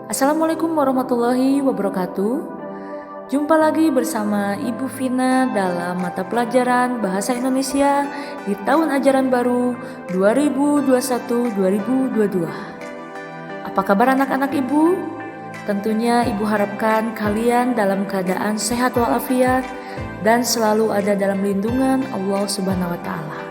Assalamualaikum warahmatullahi wabarakatuh. Jumpa lagi bersama Ibu Vina dalam mata pelajaran Bahasa Indonesia di tahun ajaran baru 2021-2022. Apa kabar anak-anak Ibu? Tentunya Ibu harapkan kalian dalam keadaan sehat walafiat dan selalu ada dalam lindungan Allah Subhanahu wa taala.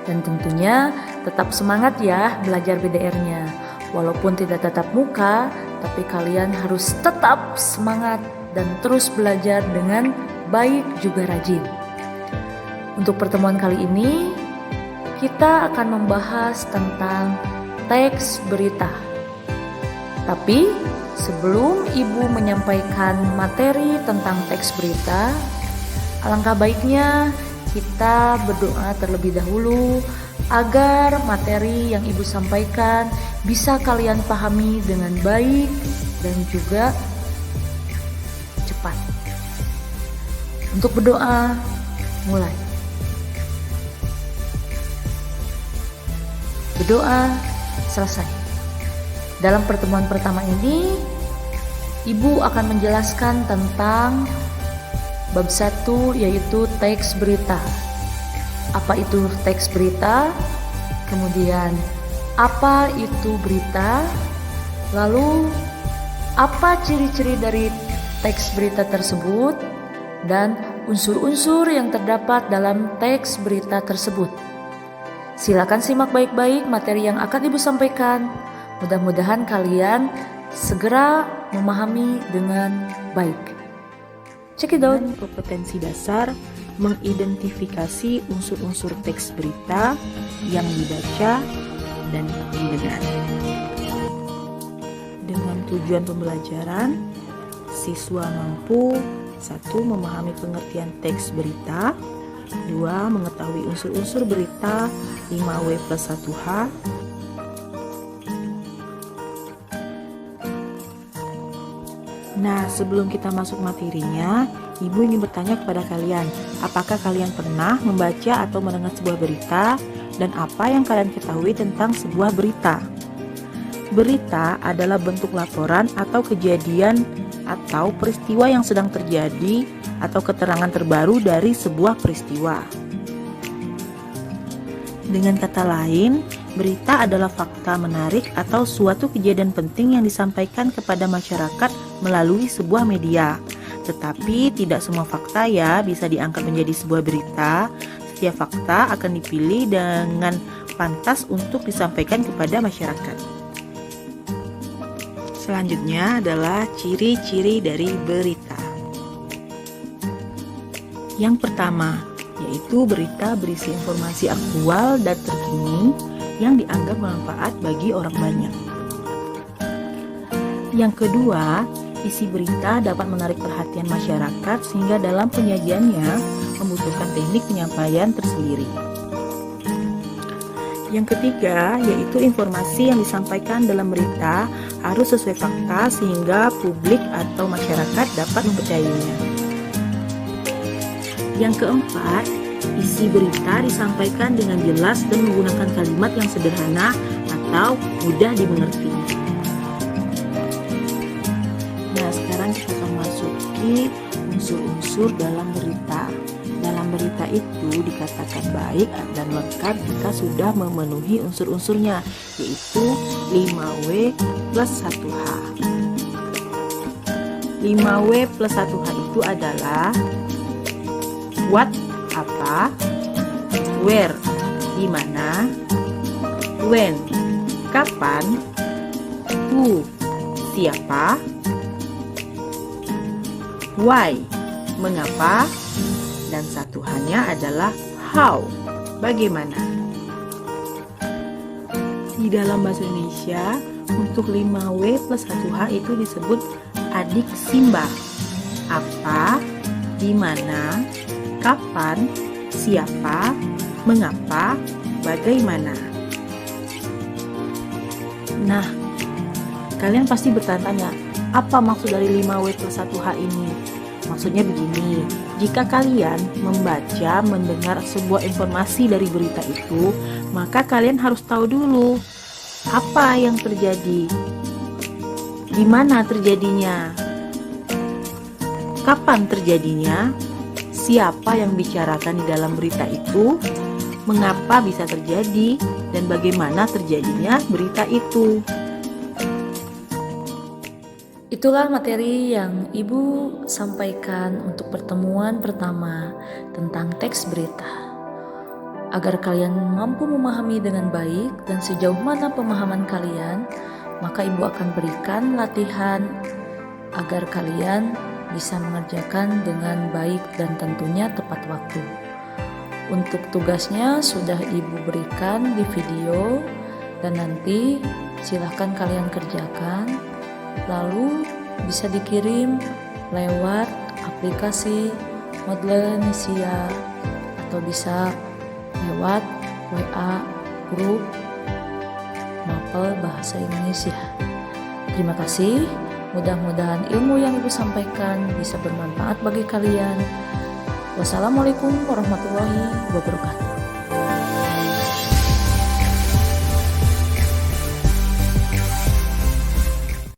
Dan tentunya tetap semangat ya belajar BDR-nya. Walaupun tidak tatap muka, tapi kalian harus tetap semangat dan terus belajar dengan baik juga rajin. Untuk pertemuan kali ini, kita akan membahas tentang teks berita. Tapi sebelum Ibu menyampaikan materi tentang teks berita, alangkah baiknya kita berdoa terlebih dahulu agar materi yang Ibu sampaikan bisa kalian pahami dengan baik dan juga cepat. Untuk berdoa, mulai. Berdoa selesai. Dalam pertemuan pertama ini, Ibu akan menjelaskan tentang bab 1 yaitu teks berita. Apa itu teks berita? Kemudian apa itu berita? Lalu apa ciri-ciri dari teks berita tersebut dan unsur-unsur yang terdapat dalam teks berita tersebut. Silakan simak baik-baik materi yang akan Ibu sampaikan. Mudah-mudahan kalian segera memahami dengan baik. Check it out. Kompetensi dasar mengidentifikasi unsur-unsur teks berita yang dibaca dan didengar. Dengan tujuan pembelajaran, siswa mampu 1. Memahami pengertian teks berita, 2. Mengetahui unsur-unsur berita 5W plus 1H, Nah, sebelum kita masuk materinya, Ibu ingin bertanya kepada kalian, apakah kalian pernah membaca atau mendengar sebuah berita dan apa yang kalian ketahui tentang sebuah berita? Berita adalah bentuk laporan atau kejadian atau peristiwa yang sedang terjadi atau keterangan terbaru dari sebuah peristiwa. Dengan kata lain, berita adalah fakta menarik atau suatu kejadian penting yang disampaikan kepada masyarakat melalui sebuah media. Tetapi tidak semua fakta ya bisa diangkat menjadi sebuah berita. Setiap fakta akan dipilih dengan pantas untuk disampaikan kepada masyarakat. Selanjutnya adalah ciri-ciri dari berita. Yang pertama, yaitu berita berisi informasi aktual dan terkini yang dianggap bermanfaat bagi orang banyak. Yang kedua, isi berita dapat menarik perhatian masyarakat sehingga dalam penyajiannya membutuhkan teknik penyampaian tersendiri. Yang ketiga, yaitu informasi yang disampaikan dalam berita harus sesuai fakta sehingga publik atau masyarakat dapat mempercayainya. Yang keempat, isi berita disampaikan dengan jelas dan menggunakan kalimat yang sederhana atau mudah dimengerti. Nah, sekarang kita akan masuki unsur-unsur dalam berita. Dalam berita itu dikatakan baik dan lengkap jika sudah memenuhi unsur-unsurnya, yaitu 5W plus 1H. 5W plus 1H itu adalah what, apa, where, di mana, when, kapan, who, siapa, why, mengapa, dan satu hanya adalah how, bagaimana. Di dalam bahasa Indonesia, untuk 5W plus 1H itu disebut adik Simba. Apa, di mana, kapan, siapa, mengapa, bagaimana. Nah, kalian pasti bertanya-tanya, apa maksud dari 5W plus 1H ini? Maksudnya begini, jika kalian membaca, mendengar sebuah informasi dari berita itu, maka kalian harus tahu dulu apa yang terjadi. Di mana terjadinya? Kapan terjadinya? Siapa yang bicarakan di dalam berita itu? Mengapa bisa terjadi? Dan bagaimana terjadinya berita itu? Itulah materi yang Ibu sampaikan untuk pertemuan pertama tentang teks berita. Agar kalian mampu memahami dengan baik dan sejauh mana pemahaman kalian, maka Ibu akan berikan latihan agar kalian bisa mengerjakan dengan baik dan tentunya tepat waktu. Untuk tugasnya sudah Ibu berikan di video dan nanti silahkan kalian kerjakan. Lalu bisa dikirim lewat aplikasi Modlenesia atau bisa lewat WA grup Mapel Bahasa Indonesia. Terima kasih. Mudah-mudahan ilmu yang Ibu sampaikan bisa bermanfaat bagi kalian. Wassalamualaikum warahmatullahi wabarakatuh.